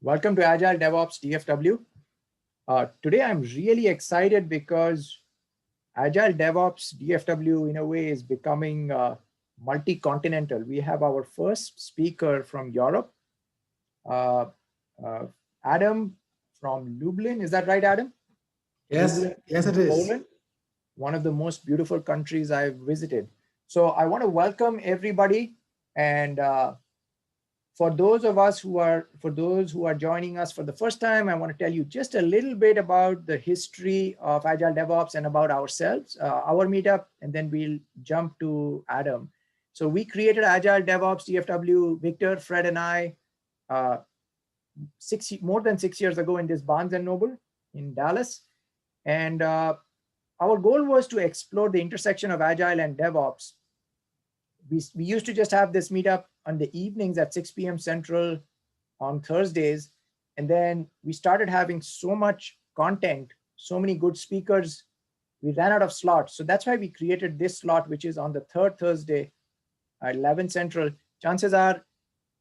Welcome to Agile DevOps DFW. Today I'm really excited because Agile DevOps DFW in a way is becoming multi-continental. We have our first speaker from Europe, uh, uh, Adam from Lublin. Is that right, Adam? Yes, Lublin, yes, it is. Poland, one of the most beautiful countries I've visited. So I want to welcome everybody, and for those who are joining us for the first time, I want to tell you just a little bit about the history of Agile DevOps and about ourselves, our meetup, and then we'll jump to Adam. So we created Agile DevOps DFW, Victor, Fred, and I, uh, more than 6 years ago in this Barnes and Noble in Dallas, and our goal was to explore the intersection of Agile and DevOps. We used to just have this meetup on the evenings at 6 p.m. Central on Thursdays. And then we started having so much content, so many good speakers, we ran out of slots. So that's why we created this slot, which is on the third Thursday at 11 Central. Chances are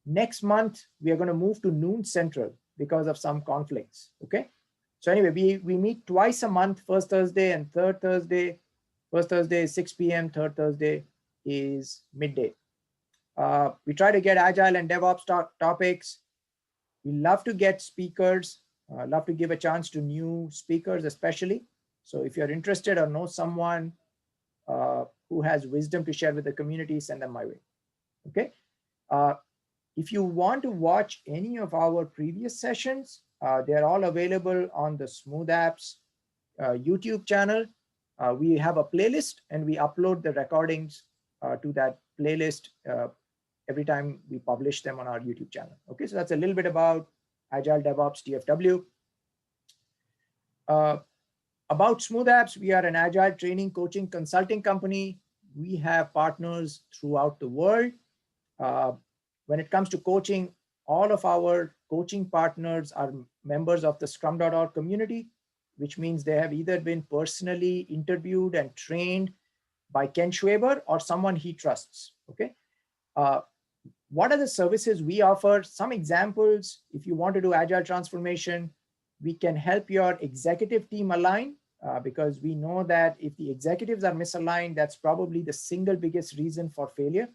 next month, we are going to move to noon Central because of some conflicts, okay? So anyway, we meet twice a month, first Thursday and third Thursday. First Thursday is 6 p.m., third Thursday is midday. We try to get Agile and DevOps topics. We love to get speakers, love to give a chance to new speakers especially. So if you're interested or know someone who has wisdom to share with the community, send them my way, okay? If you want to watch any of our previous sessions, they're all available on the Smooth Apps YouTube channel. We have a playlist and we upload the recordings to that playlist every time we publish them on our YouTube channel. Okay, so that's a little bit about Agile DevOps DFW. About Smooth Apps, we are an Agile training, coaching, consulting company. We have partners throughout the world. When it comes to coaching, all of our coaching partners are members of the Scrum.org community, which means they have either been personally interviewed and trained by Ken Schwaber or someone he trusts, okay? What are the services we offer? Some examples, if you want to do Agile transformation, we can help your executive team align because we know that if the executives are misaligned, that's probably the single biggest reason for failure.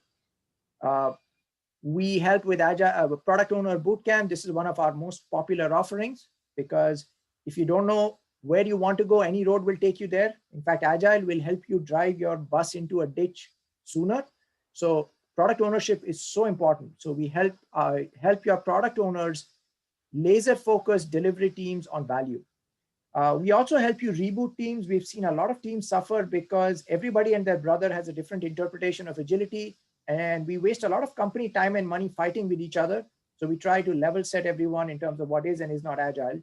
We help with Agile Product Owner Bootcamp. This is one of our most popular offerings because if you don't know where you want to go, any road will take you there. In fact, Agile will help you drive your bus into a ditch sooner. So product ownership is so important. So we help your product owners laser focus delivery teams on value. We also help you reboot teams. We've seen a lot of teams suffer because everybody and their brother has a different interpretation of agility. And we waste a lot of company time and money fighting with each other. So we try to level set everyone in terms of what is and is not Agile.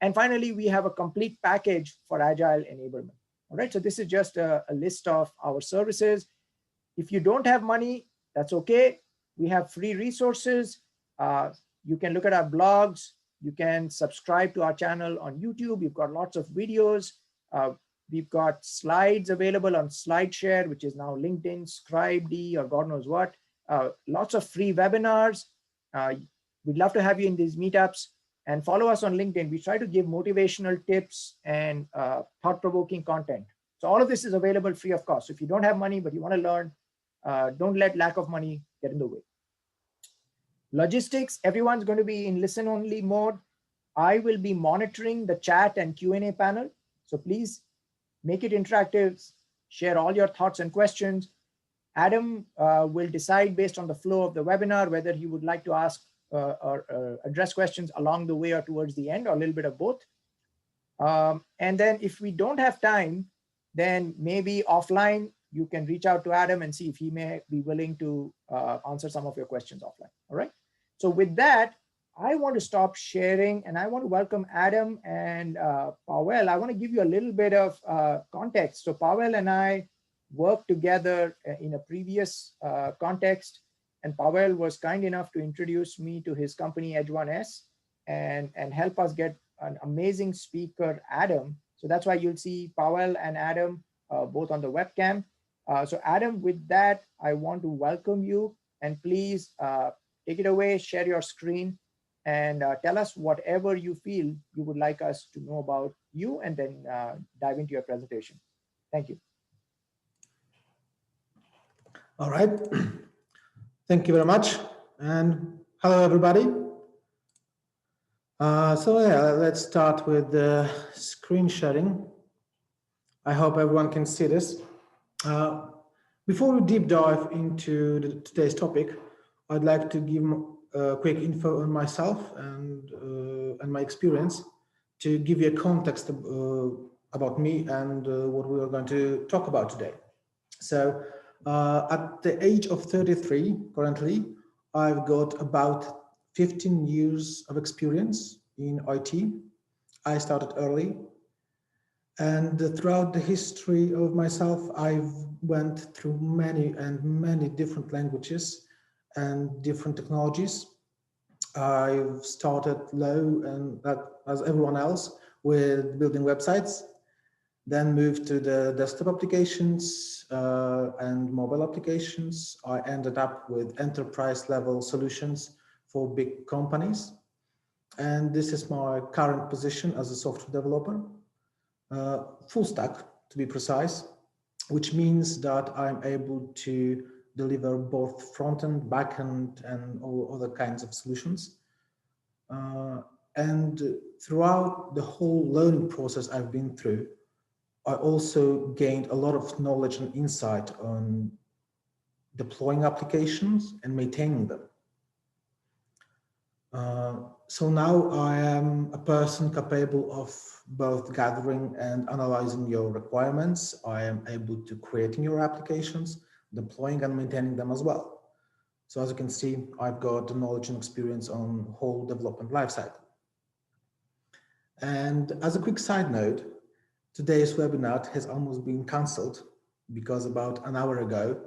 And finally, we have a complete package for Agile enablement. All right, so this is just a list of our services. If you don't have money, that's okay. We have free resources. You can look at our blogs. You can subscribe to our channel on YouTube. We've got lots of videos. We've got slides available on SlideShare, which is now LinkedIn, Scribe.D, or God knows what. Lots of free webinars. We'd love to have you in these meetups. And follow us on LinkedIn. We try to give motivational tips and thought-provoking content. So all of this is available free of cost. So if you don't have money, but you want to learn, don't let lack of money get in the way. Logistics, everyone's going to be in listen-only mode. I will be monitoring the chat and Q&A panel. So please make it interactive. Share all your thoughts and questions. Adam will decide based on the flow of the webinar whether he would like to ask or address questions along the way or towards the end, or a little bit of both. And then if we don't have time, then maybe offline, you can reach out to Adam and see if he may be willing to answer some of your questions offline. All right. So with that, I want to stop sharing and I want to welcome Adam and Powell. I want to give you a little bit of context. So Powell and I worked together in a previous context, and Powell was kind enough to introduce me to his company Edge1S and help us get an amazing speaker, Adam. So that's why you'll see Powell and Adam both on the webcam. So Adam, with that, I want to welcome you, and please take it away, share your screen, and tell us whatever you feel you would like us to know about you, and then dive into your presentation. Thank you. All right. Thank you very much. And hello, everybody. So yeah, let's start with the screen sharing. I hope everyone can see this. Before we deep dive into today's topic, I'd like to give a quick info on myself and my experience to give you a context about me and what we are going to talk about today. So at the age of 33 currently, I've got about 15 years of experience in IT. I started early, and throughout the history of myself, I've went through many different languages and different technologies. I've started low and as everyone else with building websites, then moved to the desktop applications and mobile applications. I ended up with enterprise level solutions for big companies. And this is my current position as a software developer, full stack to be precise, which means that I'm able to deliver both front-end, back-end, and all other kinds of solutions. And throughout the whole learning process I've been through, I also gained a lot of knowledge and insight on deploying applications and maintaining them. So now I am a person capable of both gathering and analyzing your requirements. I am able to creating your applications, deploying and maintaining them as well. So as you can see, I've got the knowledge and experience on whole development lifecycle. And as a quick side note, today's webinar has almost been cancelled because about an hour ago,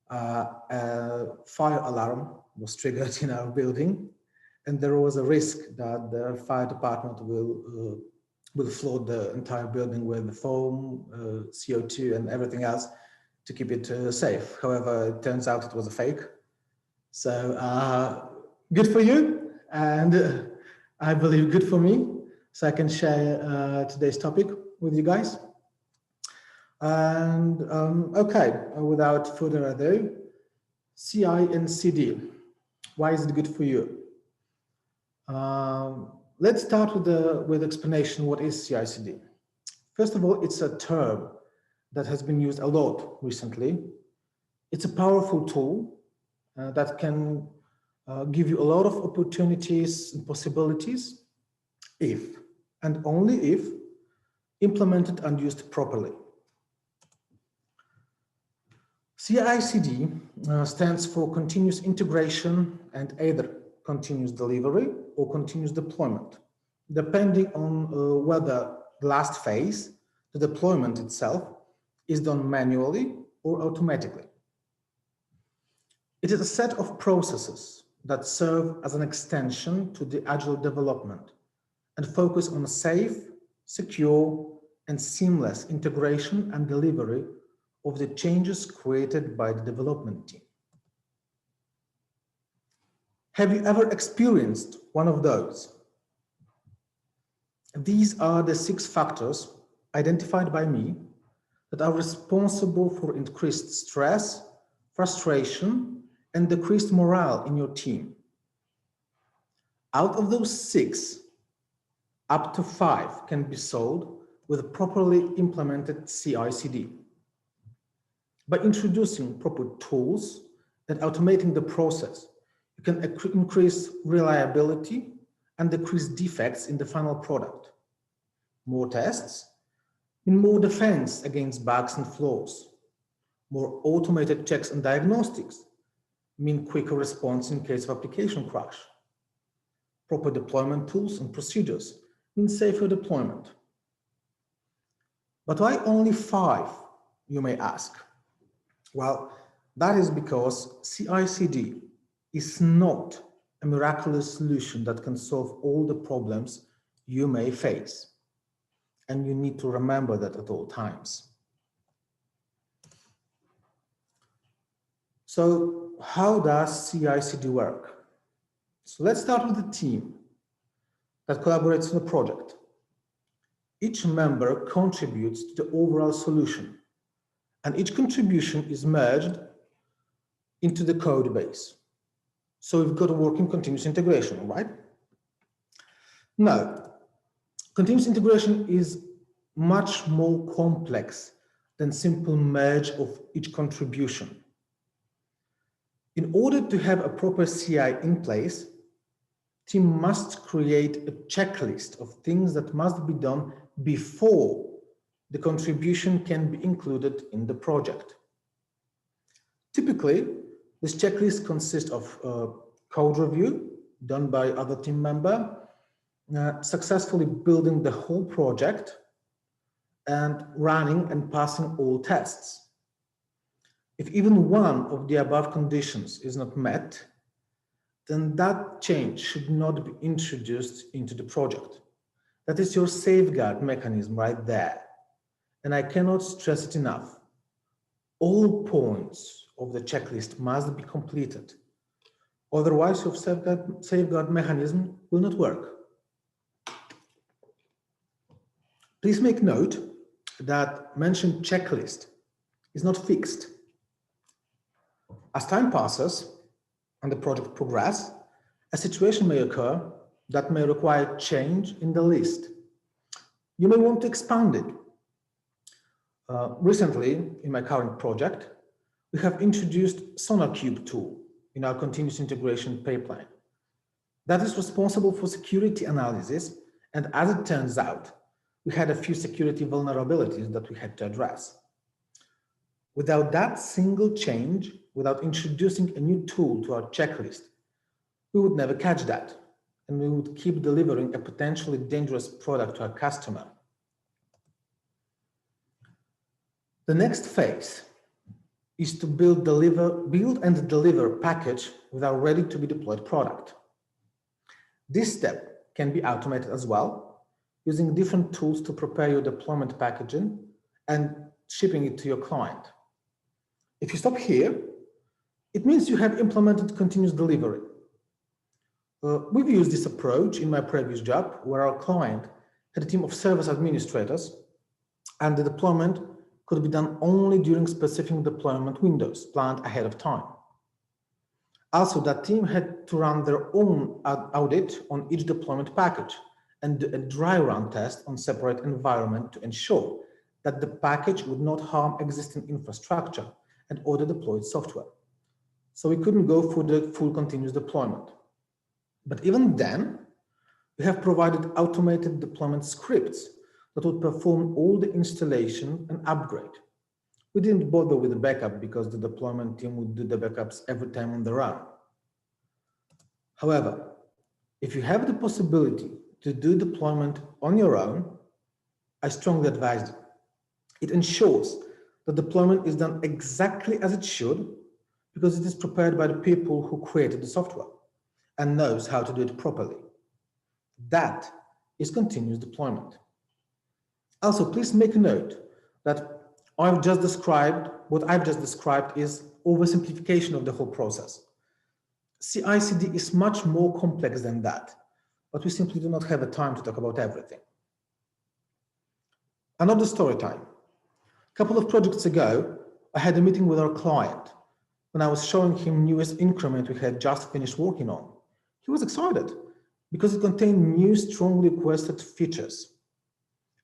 a fire alarm was triggered in our building, and there was a risk that the fire department will flood the entire building with foam, CO2, and everything else to keep it safe. However, it turns out it was a fake. So good for you, and I believe good for me. So I can share today's topic with you guys. And okay, without further ado, CI and CD. Why is it good for you? Let's start with explanation. What is CI/CD? First of all, it's a term that has been used a lot recently. It's a powerful tool that can give you a lot of opportunities and possibilities if and only if implemented and used properly. CI/CD stands for continuous integration and either continuous delivery or continuous deployment, depending on whether the last phase, the deployment itself, is done manually or automatically. It is a set of processes that serve as an extension to the Agile development and focus on safe, secure, and seamless integration and delivery of the changes created by the development team. Have you ever experienced one of those? These are the 6 factors identified by me that are responsible for increased stress, frustration, and decreased morale in your team. Out of those 6, up to 5 can be solved with a properly implemented CI/CD. By introducing proper tools and automating the process, you can increase reliability and decrease defects in the final product. More tests mean more defense against bugs and flaws. More automated checks and diagnostics mean quicker response in case of application crash. Proper deployment tools and procedures mean safer deployment. But why only 5, you may ask? Well, that is because CI/CD is not a miraculous solution that can solve all the problems you may face. And you need to remember that at all times. So how does CI/CD work? So let's start with the team. that collaborates on a project. Each member contributes to the overall solution, and each contribution is merged into the code base. So we've got a working continuous integration, right? Now, continuous integration is much more complex than simple merge of each contribution. In order to have a proper CI in place, team must create a checklist of things that must be done before the contribution can be included in the project. Typically, this checklist consists of code review done by other team member, successfully building the whole project, and running and passing all tests. If even one of the above conditions is not met, then that change should not be introduced into the project. That is your safeguard mechanism right there. And I cannot stress it enough. All points of the checklist must be completed. Otherwise, your safeguard mechanism will not work. Please make note that mentioned checklist is not fixed. As time passes and the project progresses, a situation may occur that may require change in the list. You may want to expand it. Recently, in my current project, we have introduced SonarQube tool in our continuous integration pipeline. That is responsible for security analysis, and as it turns out, we had a few security vulnerabilities that we had to address. Without that single change, without introducing a new tool to our checklist, we would never catch that, and we would keep delivering a potentially dangerous product to our customer. The next phase is to build and deliver package with our ready-to-be-deployed product. This step can be automated as well, using different tools to prepare your deployment packaging and shipping it to your client. If you stop here, it means you have implemented continuous delivery. We've used this approach in my previous job, where our client had a team of service administrators, and the deployment could be done only during specific deployment windows planned ahead of time. Also, that team had to run their own audit on each deployment package and do a dry run test on separate environment to ensure that the package would not harm existing infrastructure and other deployed software. So we couldn't go for the full continuous deployment. But even then, we have provided automated deployment scripts that would perform all the installation and upgrade. We didn't bother with the backup because the deployment team would do the backups every time on their own. However, if you have the possibility to do deployment on your own, I strongly advise it. It ensures the deployment is done exactly as it should, because it is prepared by the people who created the software and knows how to do it properly. That is continuous deployment. Also, please make a note that what I've just described is oversimplification of the whole process. CICD is much more complex than that, but we simply do not have the time to talk about everything. Another story time. A couple of projects ago, I had a meeting with our client when I was showing him newest increment we had just finished working on. He was excited because it contained new, strongly requested features.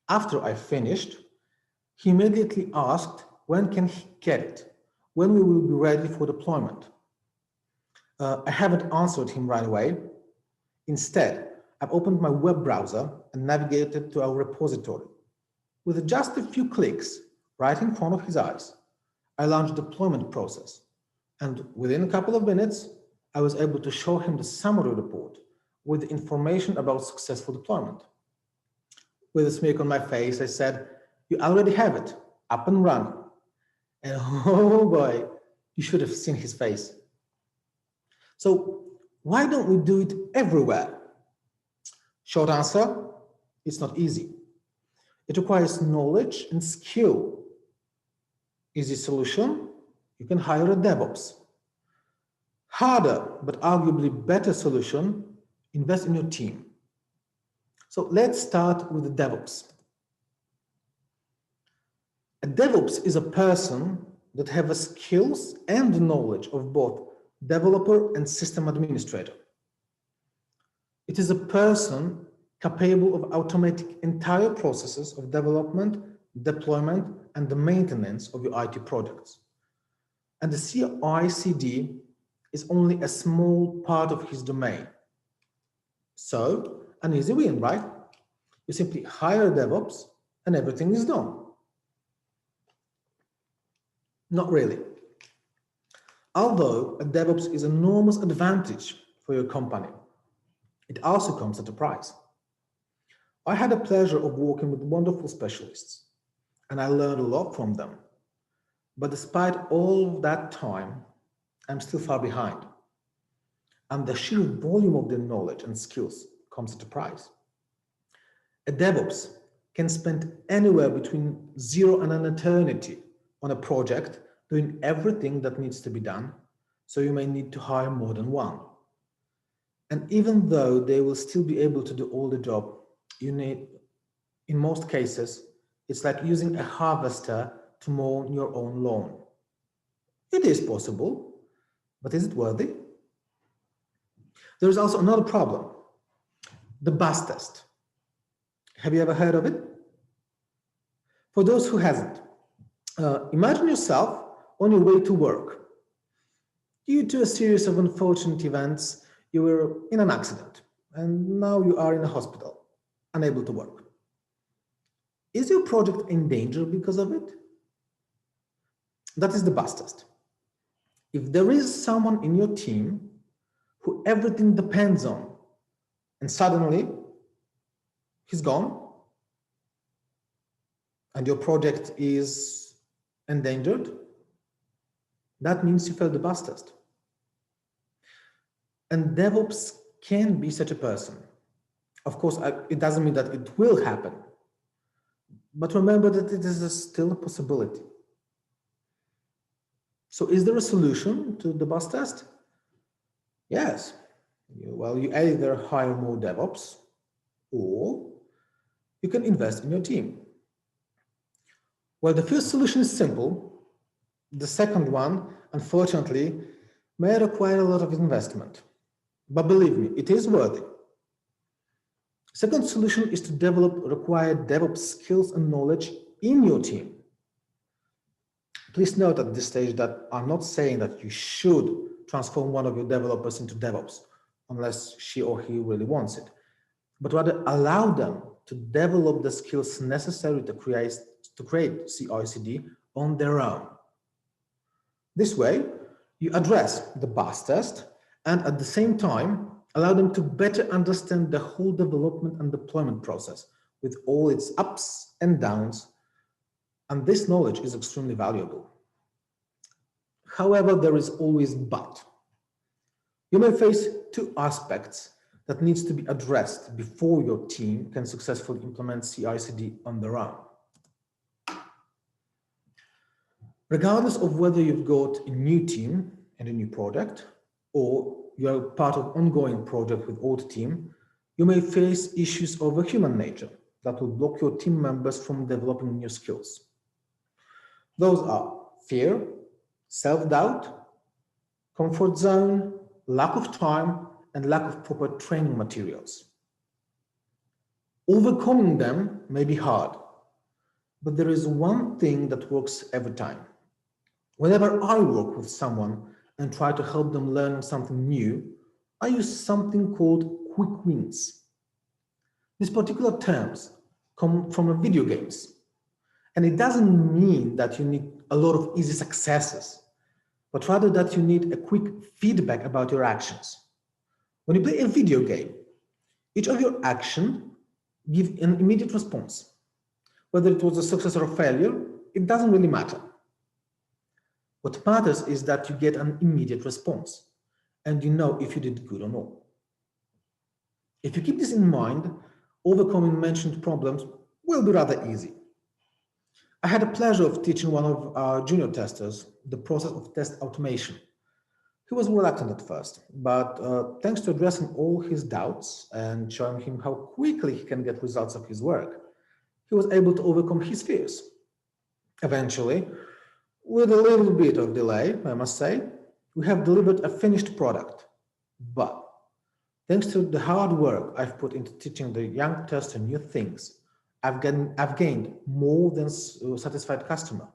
After I finished, he immediately asked when can he get it, when we will be ready for deployment. I haven't answered him right away. Instead, I've opened my web browser and navigated to our repository. With just a few clicks right in front of his eyes, I launched the deployment process. And within a couple of minutes, I was able to show him the summary report with information about successful deployment. With a smirk on my face, I said, "You already have it, up and running." And oh boy, you should have seen his face. So why don't we do it everywhere? Short answer, it's not easy. It requires knowledge and skill. Easy solution, you can hire a DevOps. Harder, but arguably better solution, invest in your team. So let's start with the DevOps. A DevOps is a person that have a skills and knowledge of both developer and system administrator. It is a person capable of automating entire processes of development, deployment, and the maintenance of your IT products. And the CICD is only a small part of his domain. So, an easy win, right? You simply hire DevOps and everything is done. Not really. Although a DevOps is an enormous advantage for your company, it also comes at a price. I had the pleasure of working with wonderful specialists, and I learned a lot from them. But despite all of that time, I'm still far behind. And the sheer volume of their knowledge and skills comes at a price. A DevOps can spend anywhere between 0 and an eternity on a project doing everything that needs to be done, so you may need to hire more than one. And even though they will still be able to do all the job, you need, in most cases, it's like using a harvester to mow your own lawn. It is possible, but is it worthy? There is also another problem, the bus test. Have you ever heard of it? For those who hasn't, imagine yourself on your way to work. Due to a series of unfortunate events, you were in an accident, and now you are in a hospital, unable to work. Is your project in danger because of it? That is the bus test. If there is someone in your team who everything depends on, and suddenly he's gone, and your project is endangered, that means you failed the bus test. And DevOps can be such a person. Of course, it doesn't mean that it will happen, but remember that it is still a possibility. So is there a solution to the bus test? Yes. Well, you either hire more DevOps or you can invest in your team. Well, the first solution is simple. The second one, unfortunately, may require a lot of investment. But believe me, it is worthy. Second solution is to develop required DevOps skills and knowledge in your team. Please note at this stage that I'm not saying that you should transform one of your developers into DevOps, unless she or he really wants it, but rather allow them to develop the skills necessary to create CI/CD on their own. This way, you address the bus test and at the same time, allow them to better understand the whole development and deployment process with all its ups and downs. And this knowledge is extremely valuable. However, there is always but. You may face two aspects that needs to be addressed before your team can successfully implement CI/CD on their own. Regardless of whether you've got a new team and a new project, or you are part of ongoing project with old team, you may face issues of a human nature that will block your team members from developing new skills. Those are fear, self-doubt, comfort zone, lack of time, and lack of proper training materials. Overcoming them may be hard, but there is one thing that works every time. Whenever I work with someone and try to help them learn something new, I use something called quick wins. These particular terms come from video games, and it doesn't mean that you need a lot of easy successes, but rather that you need a quick feedback about your actions. When you play a video game, each of your actions gives an immediate response. Whether it was a success or a failure, it doesn't really matter. What matters is that you get an immediate response, and you know if you did good or not. If you keep this in mind, overcoming mentioned problems will be rather easy. I had the pleasure of teaching one of our junior testers the process of test automation. He was reluctant at first, but thanks to addressing all his doubts and showing him how quickly he can get results of his work, he was able to overcome his fears. Eventually, with a little bit of delay, I must say, we have delivered a finished product. But thanks to the hard work I've put into teaching the young tester new things, I've gained more than a satisfied customer.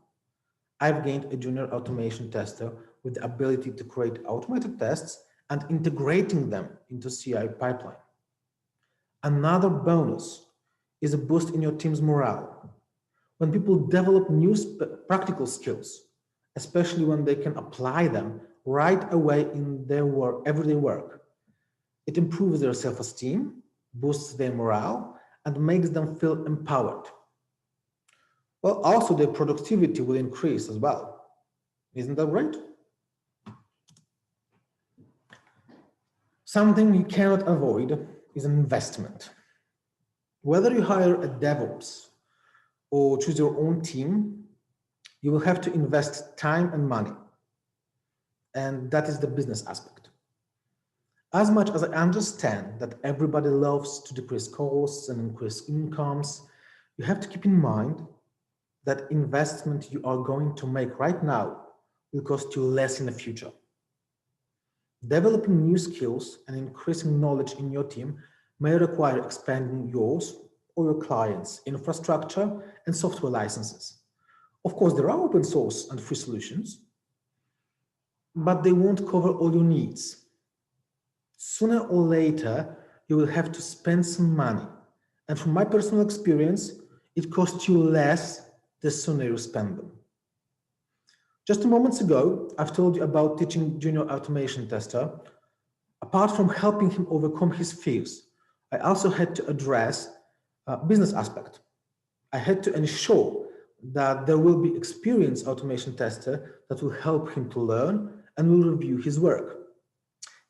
I've gained a junior automation tester with the ability to create automated tests and integrating them into CI pipeline. Another bonus is a boost in your team's morale. When people develop new practical skills, especially when they can apply them right away in their everyday work, it improves their self-esteem, boosts their morale, and makes them feel empowered. Well, also their productivity will increase as well. Isn't that right? Something you cannot avoid is an investment. Whether you hire a DevOps or choose your own team, you will have to invest time and money. And that is the business aspect. As much as I understand that everybody loves to decrease costs and increase incomes, you have to keep in mind that investment you are going to make right now will cost you less in the future. Developing new skills and increasing knowledge in your team may require expanding yours or your clients' infrastructure and software licenses. Of course, there are open source and free solutions, but they won't cover all your needs. Sooner or later, you will have to spend some money. And from my personal experience, it costs you less the sooner you spend them. Just a moment ago, I've told you about teaching junior automation tester. Apart from helping him overcome his fears, I also had to address a business aspect. I had to ensure that there will be experienced automation tester that will help him to learn and will review his work.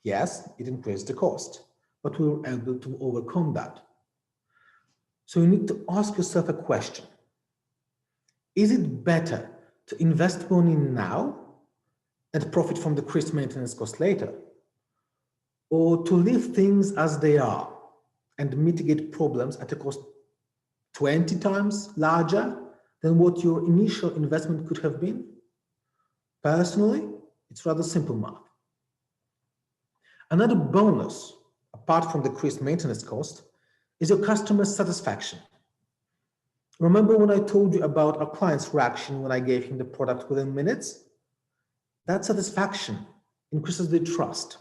Yes, it increased the cost, but we were able to overcome that. So you need to ask yourself a question. Is it better to invest money now and profit from decreased maintenance cost later? Or to leave things as they are and mitigate problems at a cost 20 times larger than what your initial investment could have been? Personally, it's rather simple math. Another bonus, apart from decreased maintenance cost, is your customer satisfaction. Remember when I told you about our client's reaction when I gave him the product within minutes? That satisfaction increases their trust.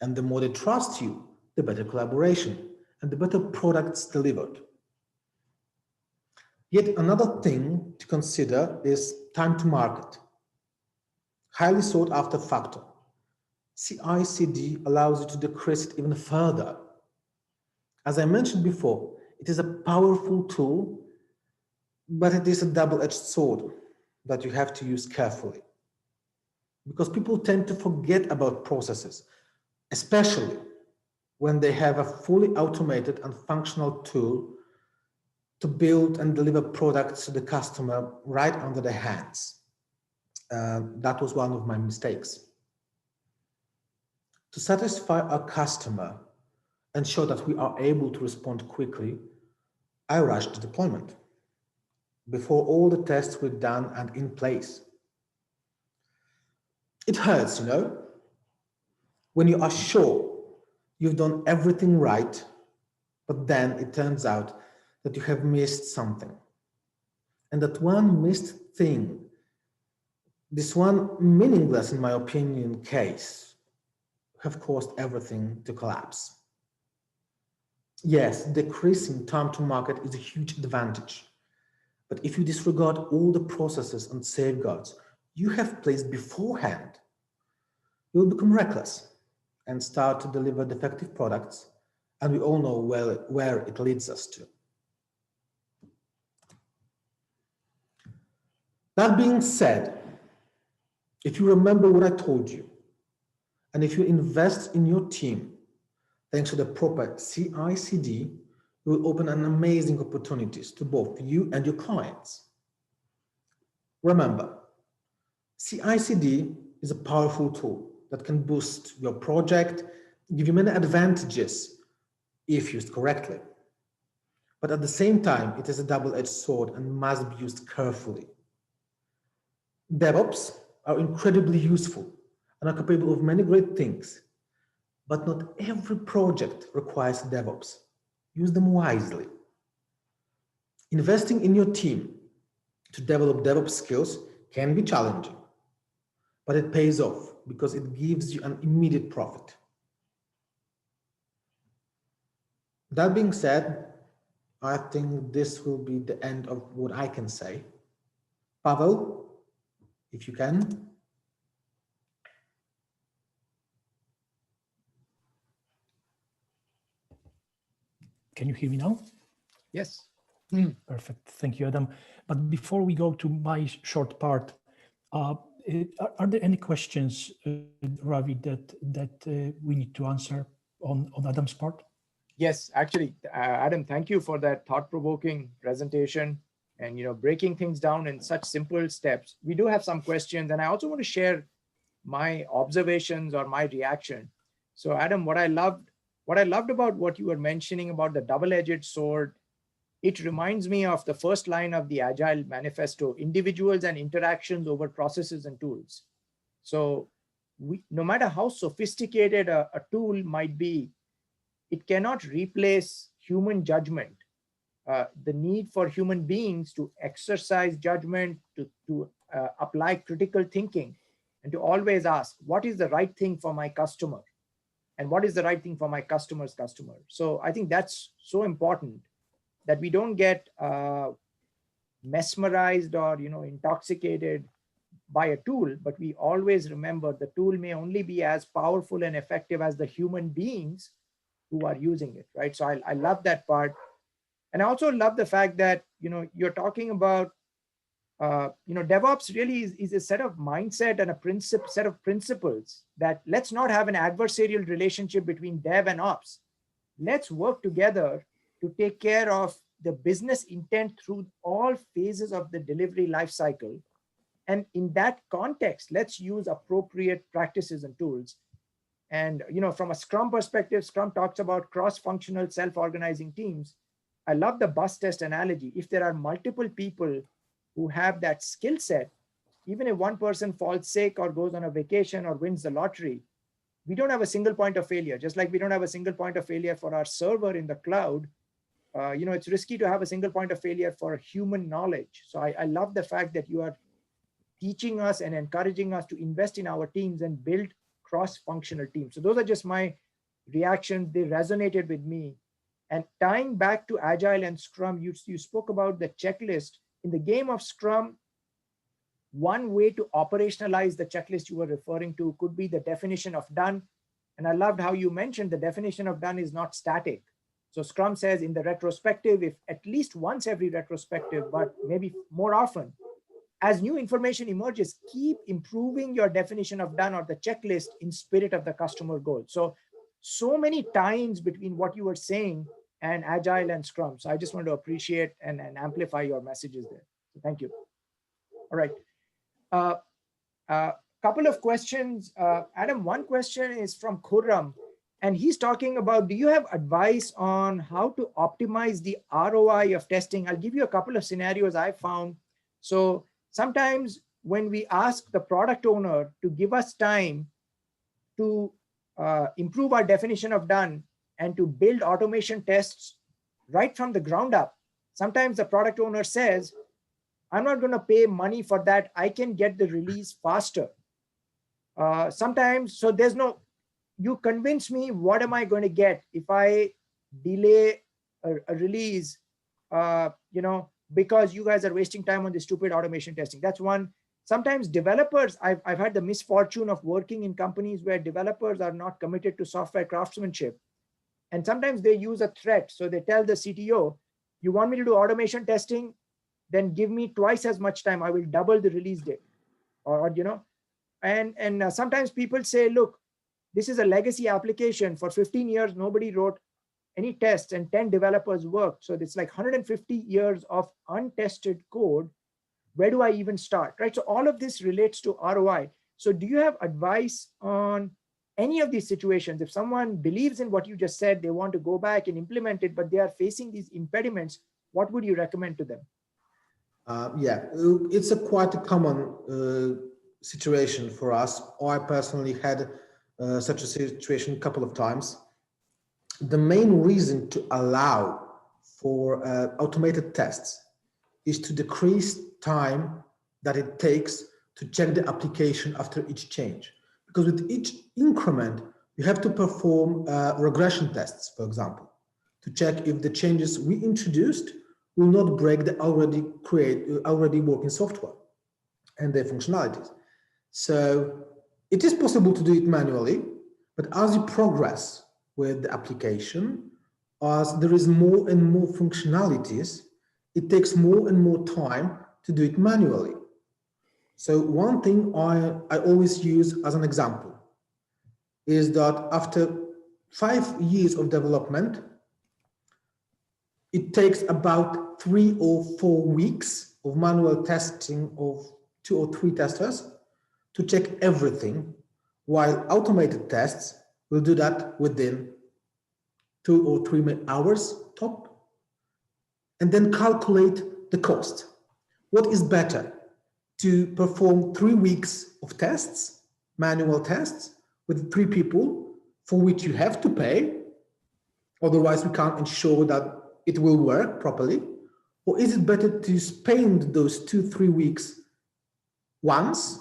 And the more they trust you, the better collaboration and the better products delivered. Yet another thing to consider is time to market. Highly sought after factor. CICD allows you to decrease it even further. As I mentioned before, it is a powerful tool, but it is a double-edged sword that you have to use carefully. Because people tend to forget about processes, especially when they have a fully automated and functional tool to build and deliver products to the customer right under their hands. That was one of my mistakes. To satisfy our customer and show that we are able to respond quickly, I rushed the deployment before all the tests were done and in place. It hurts, when you are sure you've done everything right, but then it turns out that you have missed something. And that one missed thing, this one meaningless, in my opinion, case, have caused everything to collapse. Yes, decreasing time to market is a huge advantage. But if you disregard all the processes and safeguards you have placed beforehand, you will become reckless and start to deliver defective products, and we all know where it leads us to. That being said, if you remember what I told you, and if you invest in your team, thanks to the proper CICD, you will open an amazing opportunities to both you and your clients. Remember, CICD is a powerful tool, that can boost your project, give you many advantages if used correctly. But at the same time, it is a double-edged sword and must be used carefully. DevOps are incredibly useful and are capable of many great things, but not every project requires DevOps. Use them wisely. Investing in your team to develop DevOps skills can be challenging, but it pays off because it gives you an immediate profit. That being said, I think this will be the end of what I can say. Pavel, if you can. Can you hear me now? Yes. Perfect. Thank you, Adam. But before we go to my short part, are there any questions, Ravi, that we need to answer on Adam's part? Yes, actually, Adam, thank you for that thought-provoking presentation and breaking things down in such simple steps. We do have some questions, and I also want to share my observations or my reaction. So, Adam, what I loved about what you were mentioning about the double-edged sword, it reminds me of the first line of the Agile Manifesto: individuals and interactions over processes and tools. So, no matter how sophisticated a tool might be, it cannot replace human judgment. The need for human beings to exercise judgment, to apply critical thinking, and to always ask, what is the right thing for my customer? And what is the right thing for my customer's customer? So I think that's so important, that we don't get mesmerized or intoxicated by a tool, but we always remember the tool may only be as powerful and effective as the human beings who are using it, right? So I love that part. And I also love the fact that, you're talking about, DevOps really is a set of mindset and a set of principles that let's not have an adversarial relationship between dev and ops. Let's work together to take care of the business intent through all phases of the delivery lifecycle. And in that context, let's use appropriate practices and tools. And from a Scrum perspective, Scrum talks about cross-functional self-organizing teams. I love the bus test analogy. If there are multiple people who have that skill set, even if one person falls sick or goes on a vacation or wins the lottery, we don't have a single point of failure. Just like we don't have a single point of failure for our server in the cloud, it's risky to have a single point of failure for human knowledge. So I love the fact that you are teaching us and encouraging us to invest in our teams and build cross-functional teams. So those are just my reactions. They resonated with me. And tying back to Agile and Scrum, you spoke about the checklist. In the game of Scrum, one way to operationalize the checklist you were referring to could be the definition of done. And I loved how you mentioned the definition of done is not static. So Scrum says in the retrospective, if at least once every retrospective, but maybe more often, as new information emerges, keep improving your definition of done or the checklist in spirit of the customer goal. So many ties between what you were saying and Agile and Scrum. So I just want to appreciate and amplify your messages there. So thank you. All right. Couple of questions. Adam, one question is from Khurram, and he's talking about, do you have advice on how to optimize the ROI of testing? I'll give you a couple of scenarios I found. So sometimes when we ask the product owner to give us time to improve our definition of done and to build automation tests right from the ground up, sometimes the product owner says, I'm not going to pay money for that. I can get the release faster. Sometimes, so there's no, you convince me, what am I going to get if I delay a release, because you guys are wasting time on this stupid automation testing. That's one. Sometimes developers, I've had the misfortune of working in companies where developers are not committed to software craftsmanship. And sometimes they use a threat. So they tell the CTO, you want me to do automation testing? Then give me twice as much time. I will double the release date. And sometimes people say, look, this is a legacy application. For 15 years, nobody wrote any tests and 10 developers worked. So it's like 150 years of untested code. Where do I even start, right? So all of this relates to ROI. So do you have advice on any of these situations? If someone believes in what you just said, they want to go back and implement it, but they are facing these impediments, what would you recommend to them? Yeah, it's a quite a common situation for us. I personally had such a situation a couple of times. The main reason to allow for automated tests is to decrease time that it takes to check the application after each change. Because with each increment, you have to perform regression tests, for example, to check if the changes we introduced will not break the already working software and their functionalities. So it is possible to do it manually, but as you progress with the application, as there is more and more functionalities, it takes more and more time to do it manually. So one thing I always use as an example is that after 5 years of development, it takes about 3 or 4 weeks of manual testing of 2 or 3 testers to check everything, while automated tests will do that within 2 or 3 hours top, and then calculate the cost. What is better, to perform 3 weeks of tests, manual tests, with 3 people, for which you have to pay, otherwise we can't ensure that it will work properly? Or is it better to spend those 2-3 weeks once,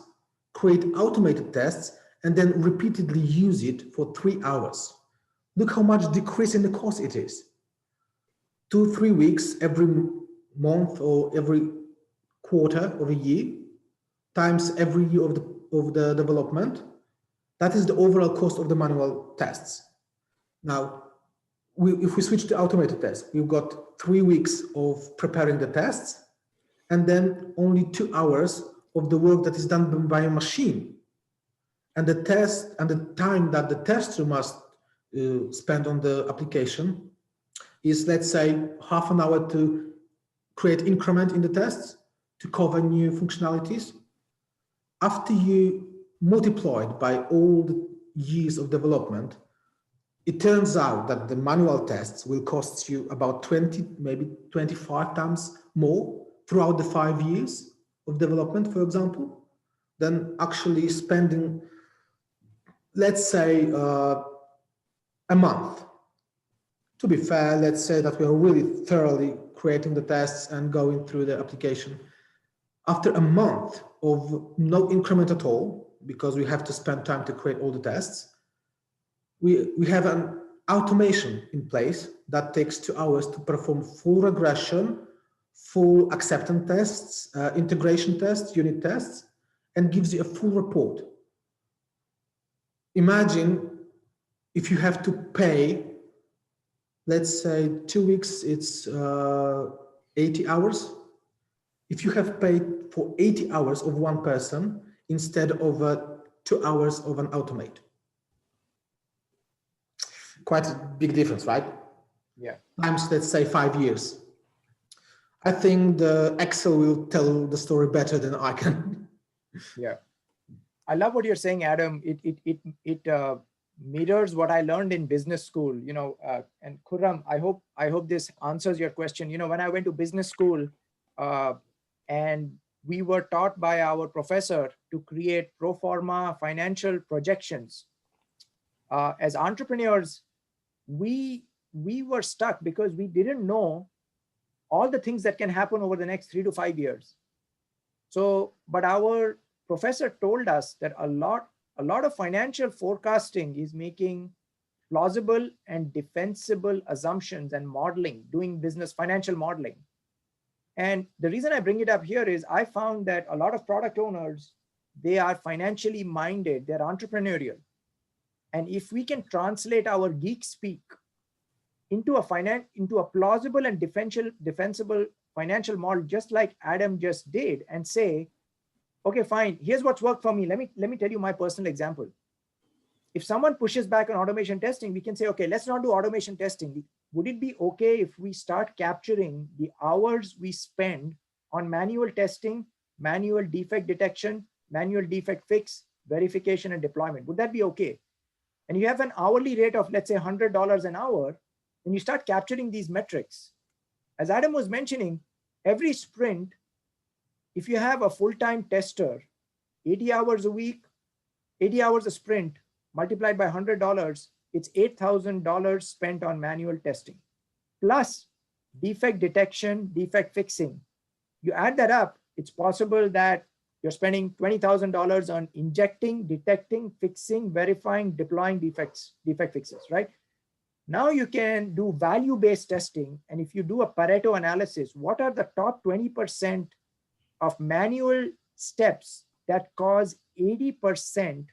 create automated tests, and then repeatedly use it for 3 hours? Look how much decrease in the cost it is. 2-3 weeks every month or every quarter of a year, times every year of the development. That is the overall cost of the manual tests. Now, if we switch to automated tests, we've got 3 weeks of preparing the tests, and then only 2 hours of the work that is done by a machine. And the test and the time that the tester must spend on the application is, let's say, half an hour to create increment in the tests to cover new functionalities. After you multiply it by all the years of development, it turns out that the manual tests will cost you about 20, maybe 25 times more throughout the 5 years of development, for example, than actually spending, let's say, a month. To be fair, let's say that we are really thoroughly creating the tests and going through the application. After a month of no increment at all, because we have to spend time to create all the tests, we have an automation in place that takes 2 hours to perform full regression, full acceptance tests, integration tests, unit tests, and gives you a full report. Imagine if you have to pay, let's say 2 weeks, it's 80 hours. If you have paid for 80 hours of one person instead of 2 hours of an automate. Quite a big difference, right? Yeah. Times, let's say, 5 years. I think the Excel will tell the story better than I can. Yeah. I love what you're saying, Adam. It mirrors what I learned in business school, and Khurram, I hope this answers your question. When I went to business school, and we were taught by our professor to create pro forma financial projections. As entrepreneurs, we were stuck because we didn't know all the things that can happen over the next 3 to 5 years. So, but our professor told us that a lot of financial forecasting is making plausible and defensible assumptions and modeling, doing business financial modeling. And the reason I bring it up here is I found that a lot of product owners, they are financially minded, they're entrepreneurial. And if we can translate our geek speak into a plausible and defensible financial model, just like Adam just did, and say, okay, fine, here's what's worked for me. Let me tell you my personal example. If someone pushes back on automation testing, we can say, okay, let's not do automation testing. Would it be okay if we start capturing the hours we spend on manual testing, manual defect detection, manual defect fix, verification and deployment. Would that be okay? And you have an hourly rate of, let's say, $100 an hour, and you start capturing these metrics. As Adam was mentioning, every sprint, if you have a full-time tester, 80 hours a week, 80 hours a sprint, multiplied by $100, it's $8,000 spent on manual testing. Plus defect detection, defect fixing. You add that up, it's possible that you're spending $20,000 on injecting, detecting, fixing, verifying, deploying defect fixes, right? Now you can do value-based testing. And if you do a Pareto analysis, what are the top 20% of manual steps that cause 80%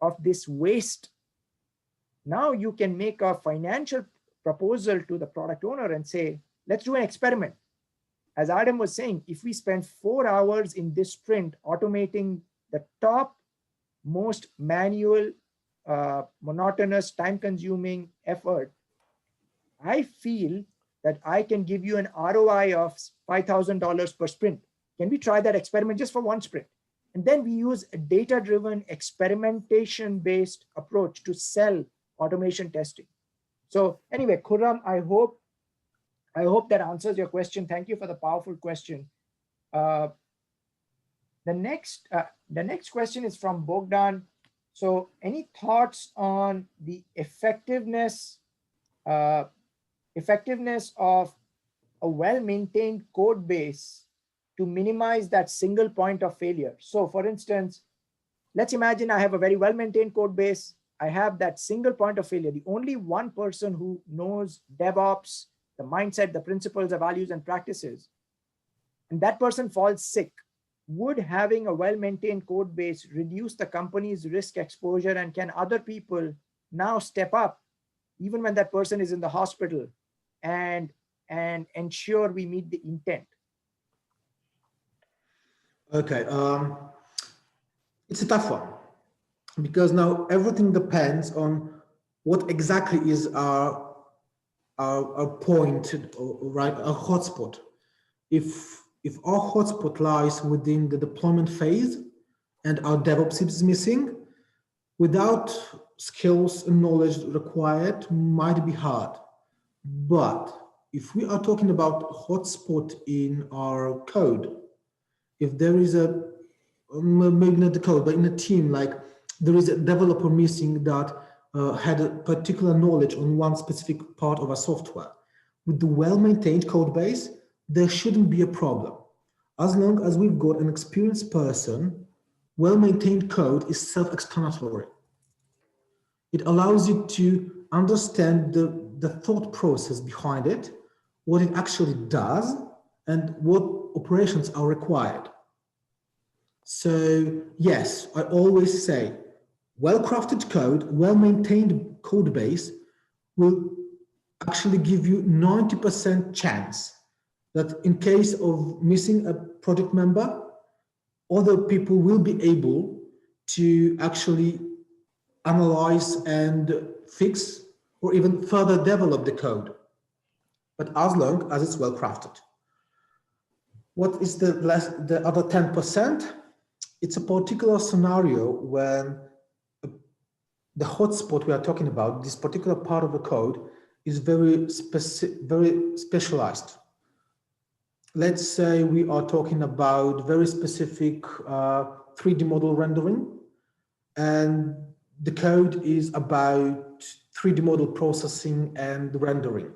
of this waste? Now you can make a financial proposal to the product owner and say, let's do an experiment. As Adam was saying, if we spend 4 hours in this sprint automating the top most manual, monotonous, time-consuming effort, I feel that I can give you an ROI of $5,000 per sprint. Can we try that experiment just for one sprint? And then we use a data-driven, experimentation-based approach to sell automation testing. So anyway, Khurram, I hope that answers your question. Thank you for the powerful question. The next question is from Bogdan. So any thoughts on the effectiveness of a well-maintained code base to minimize that single point of failure? So for instance, let's imagine I have a very well-maintained code base. I have that single point of failure. The only one person who knows DevOps, the mindset, the principles, the values and practices, and that person falls sick. Would having a well-maintained code base reduce the company's risk exposure, and can other people now step up even when that person is in the hospital and ensure we meet the intent? Okay, it's a tough one, because now everything depends on what exactly is our point, right? Our hotspot. If our hotspot lies within the deployment phase and our DevOps is missing, without skills and knowledge required, might be hard. But if we are talking about hotspot in our code, if there is maybe not the code, but in a team, like there is a developer missing that had a particular knowledge on one specific part of our software, with the well-maintained code base, there shouldn't be a problem. As long as we've got an experienced person, well-maintained code is self-explanatory. It allows you to understand the thought process behind it, what it actually does, and what operations are required. So yes, I always say, well-crafted code, well-maintained code base will actually give you 90% chance that in case of missing a project member, other people will be able to actually analyze and fix or even further develop the code, but as long as it's well-crafted. What is the other 10%? It's a particular scenario when the hotspot we are talking about, this particular part of the code, is very specialized. Let's say we are talking about very specific 3D model rendering, and the code is about 3D model processing and rendering.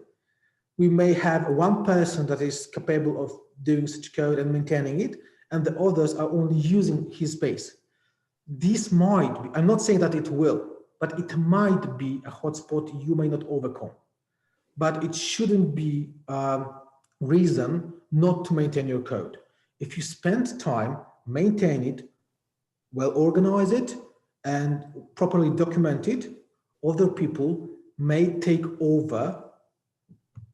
We may have one person that is capable of doing such code and maintaining it, and the others are only using his space. This might be, I'm not saying that it will, but it might be a hotspot you may not overcome. But it shouldn't be reason not to maintain your code. If you spend time, maintain it, well organize it, and properly document it, other people may take over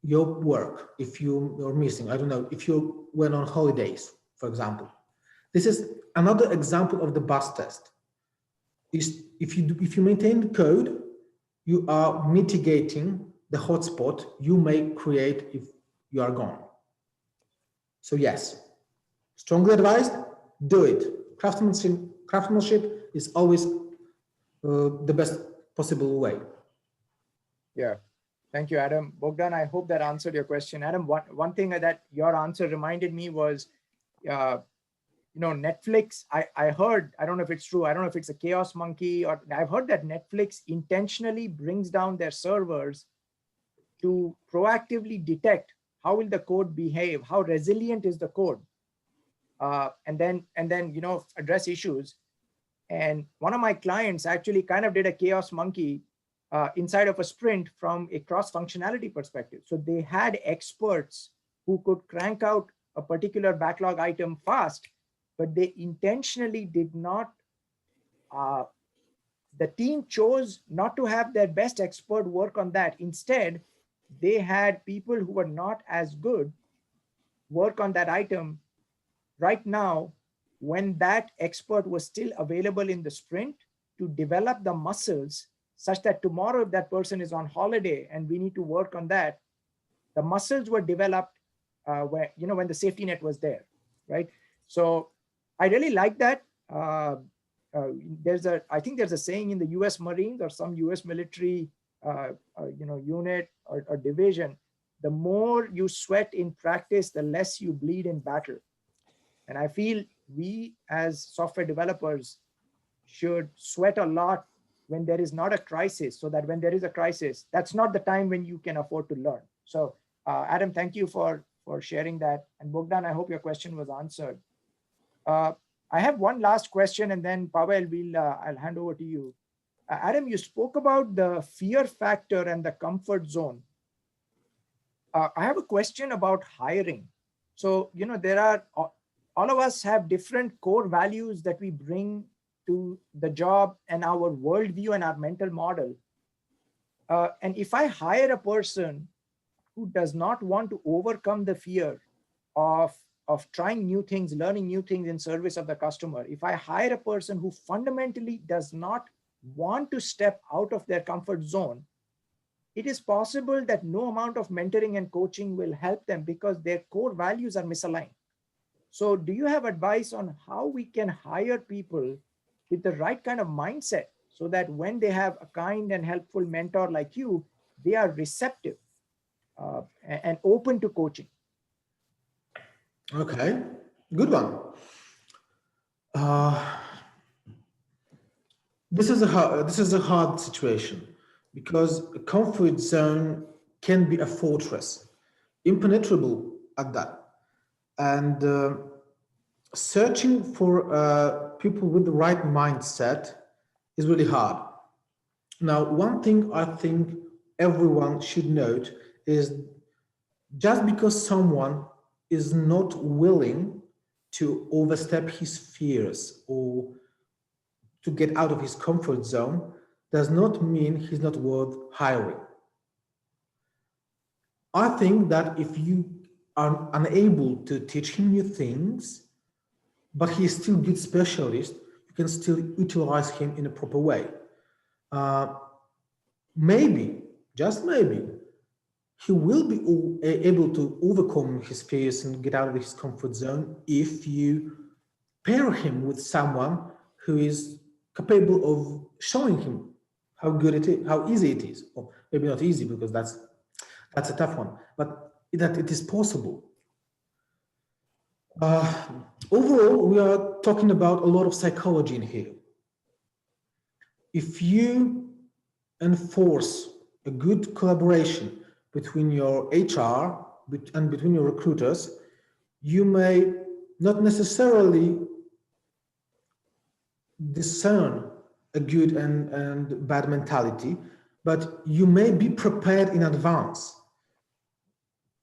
your work if you are missing. I don't know, if you went on holidays, for example. This is another example of the bus test. If you maintain the code, you are mitigating the hotspot you may create if you are gone. So yes, strongly advised, do it. Craftsmanship craftsmanship is always the best possible way. Yeah. Thank you, Adam. Bogdan, I hope that answered your question. Adam, one thing that your answer reminded me was, Netflix, I heard, I don't know if it's true, I don't know if it's a chaos monkey, or I've heard that Netflix intentionally brings down their servers to proactively detect how will the code behave, how resilient is the code, and then address issues. And one of my clients actually kind of did a chaos monkey inside of a sprint from a cross-functionality perspective. So they had experts who could crank out a particular backlog item fast, but they intentionally did not, the team chose not to have their best expert work on that. Instead, they had people who were not as good work on that item right now, when that expert was still available in the sprint, to develop the muscles such that tomorrow, if that person is on holiday and we need to work on that, the muscles were developed when the safety net was there, right? So I really like that. I think there's a saying in the US Marines or some US military unit or division: the more you sweat in practice, the less you bleed in battle. And I feel we as software developers should sweat a lot when there is not a crisis, so that when there is a crisis, that's not the time when you can afford to learn. So Adam, thank you for sharing that. And Bogdan, I hope your question was answered. I have one last question, and then Pavel, I'll hand over to you. Adam, you spoke about the fear factor and the comfort zone. I have a question about hiring. So, there are, all of us have different core values that we bring to the job and our worldview and our mental model. And if I hire a person who does not want to overcome the fear of trying new things, learning new things in service of the customer, if I hire a person who fundamentally does not want to step out of their comfort zone, it is possible that no amount of mentoring and coaching will help them because their core values are misaligned. So do you have advice on how we can hire people with the right kind of mindset so that when they have a kind and helpful mentor like you, they are receptive and open to coaching? Okay, good one. This is a hard situation, because a comfort zone can be a fortress, impenetrable at that. And searching for people with the right mindset is really hard. Now, one thing I think everyone should note is, just because someone is not willing to overstep his fears or to get out of his comfort zone does not mean he's not worth hiring. I think that if you are unable to teach him new things, but he is still a good specialist, you can still utilize him in a proper way. Maybe, just maybe, he will be able to overcome his fears and get out of his comfort zone if you pair him with someone who is capable of showing him how good it is, how easy it is. Or maybe not easy, because that's a tough one, but that it is possible. Overall, we are talking about a lot of psychology in here. If you enforce a good collaboration between your HR and between your recruiters, you may not necessarily discern a good and bad mentality, but you may be prepared in advance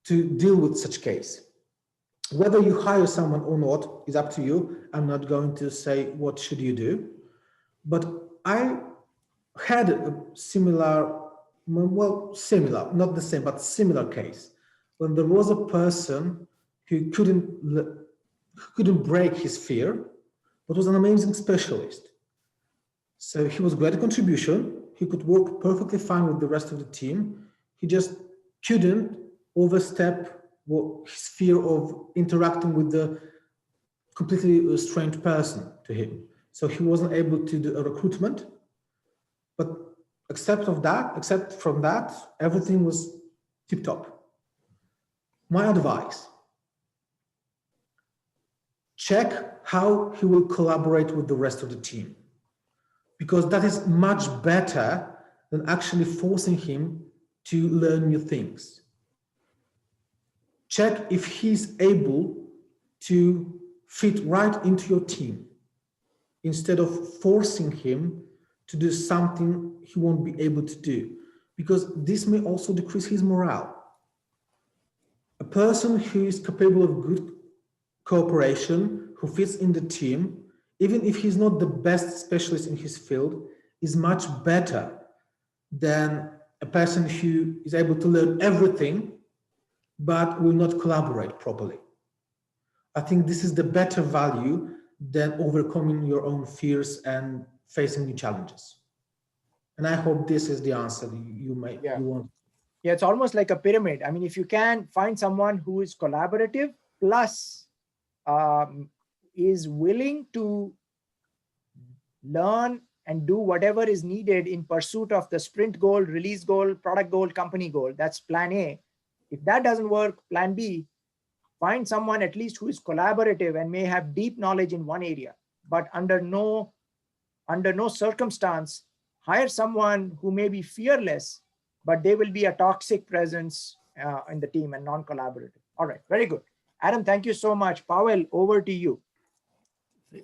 to deal with such case. Whether you hire someone or not is up to you. I'm not going to say what should you do, but I had a similar, not the same, but similar case when there was a person who couldn't break his fear, but was an amazing specialist. So he was a great contribution. He could work perfectly fine with the rest of the team. He just couldn't overstep his fear of interacting with the completely strange person to him. so he wasn't able to do a recruitment. But except from that, everything was tip-top. My advice, check how he will collaborate with the rest of the team, because that is much better than actually forcing him to learn new things. Check if he's able to fit right into your team instead of forcing him to do something he won't be able to do, because this may also decrease his morale. A person who is capable of good cooperation, who fits in the team, even if he's not the best specialist in his field, is much better than a person who is able to learn everything but will not collaborate properly. I think this is the better value than overcoming your own fears and facing new challenges. And I hope this is the answer you want. Yeah, it's almost like a pyramid. I mean, if you can find someone who is collaborative plus is willing to learn and do whatever is needed in pursuit of the sprint goal, release goal, product goal, company goal, that's plan A. If that doesn't work, plan B, find someone at least who is collaborative and may have deep knowledge in one area, but under no circumstance, hire someone who may be fearless, but they will be a toxic presence in the team and non-collaborative. All right, very good. Adam, thank you so much. Pavel, over to you.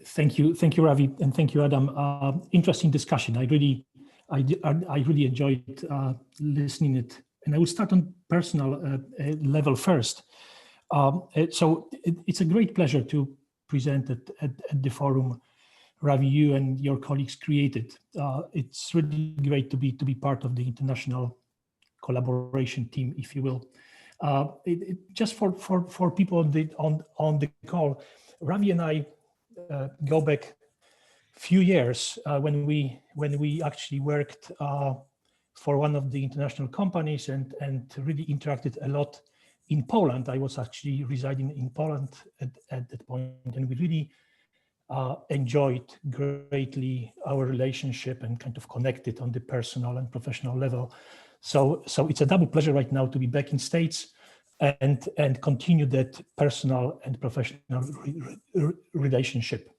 Thank you, Ravi, and thank you, Adam. Interesting discussion. I really enjoyed listening it, and I will start on personal level first. So it's a great pleasure to present at the forum, Ravi, you and your colleagues created. It's really great to be part of the international collaboration team, if you will. Just for people on the call, Ravi and I go back a few years when we actually worked for one of the international companies and really interacted a lot in Poland. I was actually residing in Poland at that point, and we really enjoyed greatly our relationship and kind of connected on the personal and professional level. So it's a double pleasure right now to be back in States and continue that personal and professional relationship.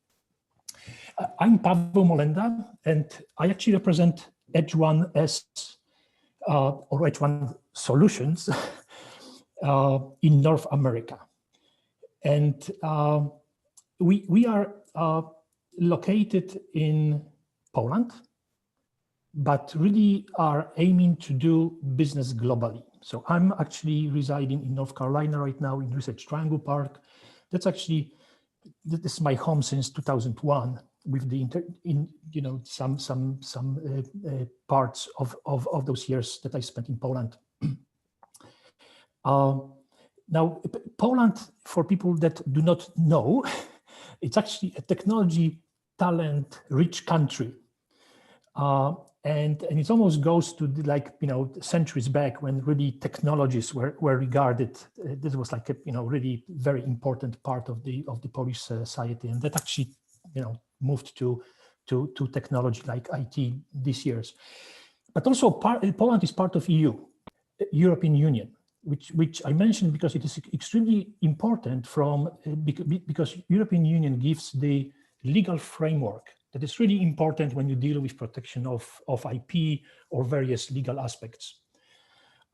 I'm Paweł Molenda, and I actually represent Edge1S or Edge1 Solutions in North America. And we are located in Poland, but really are aiming to do business globally. So I'm actually residing in North Carolina right now in Research Triangle Park. This is my home since 2001, with some parts of those years that I spent in Poland. Now, Poland, for people that do not know, it's actually a technology talent-rich country. And it almost goes to centuries back when really technologies were regarded. This was like a really very important part of the Polish society, and that actually moved to technology like IT these years. But also Poland is part of EU, European Union, which I mentioned because it is extremely important because European Union gives the legal framework that is really important when you deal with protection of IP or various legal aspects.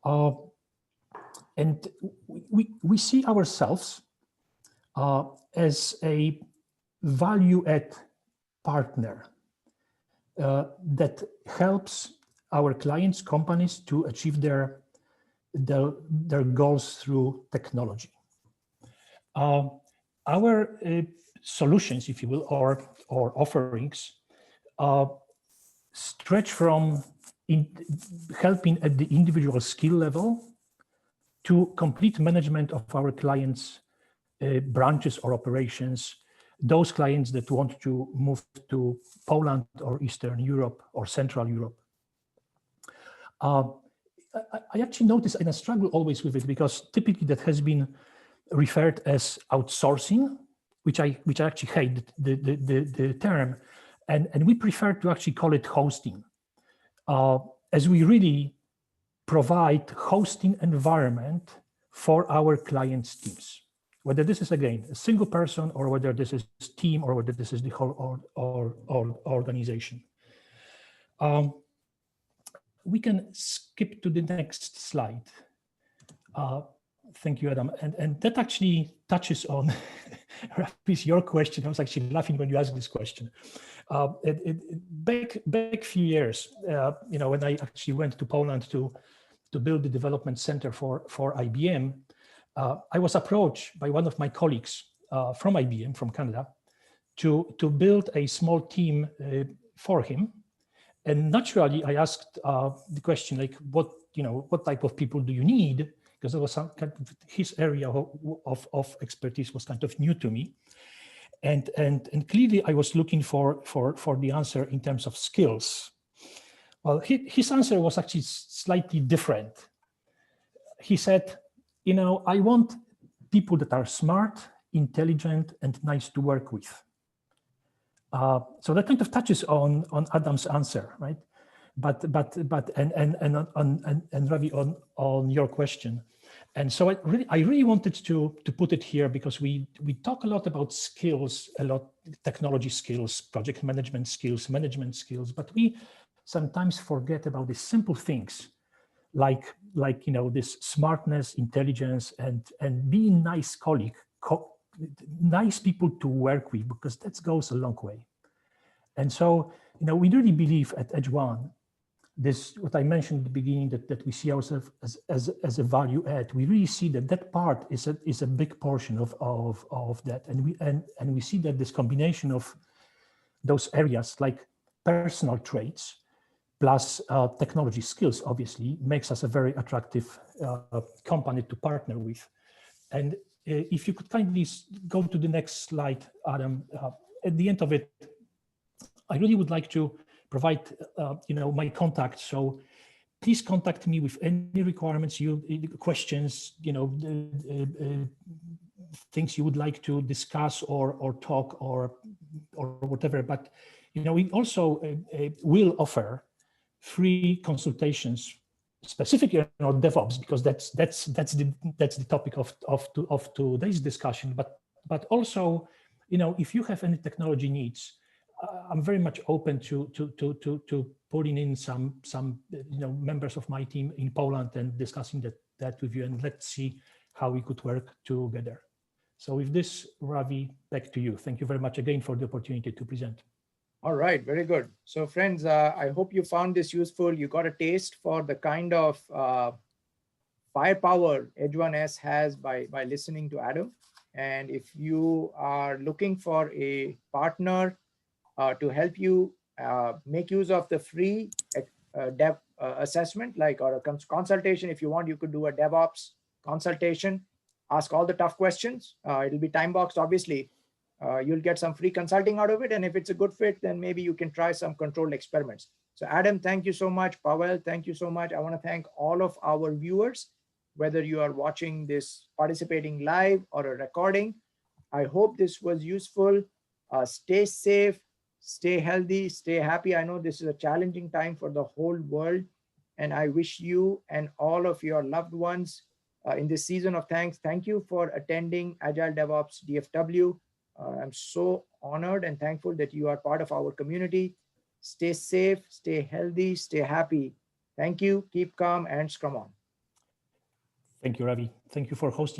And we see ourselves as a value-add partner that helps our clients, companies, to achieve their goals through technology. Our solutions, if you will, or offerings stretch from helping at the individual skill level to complete management of our clients' branches or operations, those clients that want to move to Poland or Eastern Europe or Central Europe. I actually notice, and I struggle always with it, because typically that has been referred as outsourcing, which I actually hate the term, And we prefer to actually call it hosting, as we really provide hosting environment for our clients' teams. Whether this is, again, a single person, or whether this is team, or whether this is the whole or organization. We can skip to the next slide. Thank you, Adam. And that actually touches on Rafi's, your question. I was actually laughing when you asked this question. Back a few years, when I actually went to Poland to build the development center for IBM, I was approached by one of my colleagues from IBM, from Canada, to build a small team for him. And naturally, I asked the question, like, what type of people do you need? Because it was some kind of, his area of expertise was kind of new to me. And clearly I was looking for the answer in terms of skills. Well, his answer was actually slightly different. He said, I want people that are smart, intelligent, and nice to work with. So that kind of touches on Adam's answer, right? But Ravi, on your question. And so I really wanted to put it here, because we talk a lot about skills, technology skills, project management skills, but we sometimes forget about the simple things like this smartness, intelligence, and being nice colleague, nice people to work with, because that goes a long way. And so, we really believe at Edge One, this, what I mentioned at the beginning, that we see ourselves as a value add. We really see that part is a big portion of that, and we see that this combination of those areas, like personal traits plus technology skills, obviously makes us a very attractive company to partner with. And if you could kindly go to the next slide, Adam. At the end of it, I really would like to provide my contact. So please contact me with any requirements, questions, things you would like to discuss or talk or whatever. But we also will offer free consultations, specifically on DevOps, because that's the topic of today's discussion. But also, if you have any technology needs, I'm very much open to putting in some members of my team in Poland and discussing that with you, and let's see how we could work together. So with this, Ravi, back to you. Thank you very much again for the opportunity to present. All right, very good. So friends, I hope you found this useful. You got a taste for the kind of firepower Edge One S has by listening to Adam. And if you are looking for a partner to help you make use of the free dev assessment, or a consultation, if you want, you could do a DevOps consultation, ask all the tough questions. It'll be time boxed, obviously. You'll get some free consulting out of it. And if it's a good fit, then maybe you can try some controlled experiments. So Adam, thank you so much. Pavel, thank you so much. I want to thank all of our viewers, whether you are watching this, participating live or a recording. I hope this was useful. Stay safe, stay healthy, stay happy. I know this is a challenging time for the whole world, and I wish you and all of your loved ones in this season of thanks. Thank you for attending Agile DevOps DFW. I'm so honored and thankful that you are part of our community. Stay safe, stay healthy, stay happy. Thank you. Keep calm and scrum on. Thank you, Ravi. Thank you for hosting.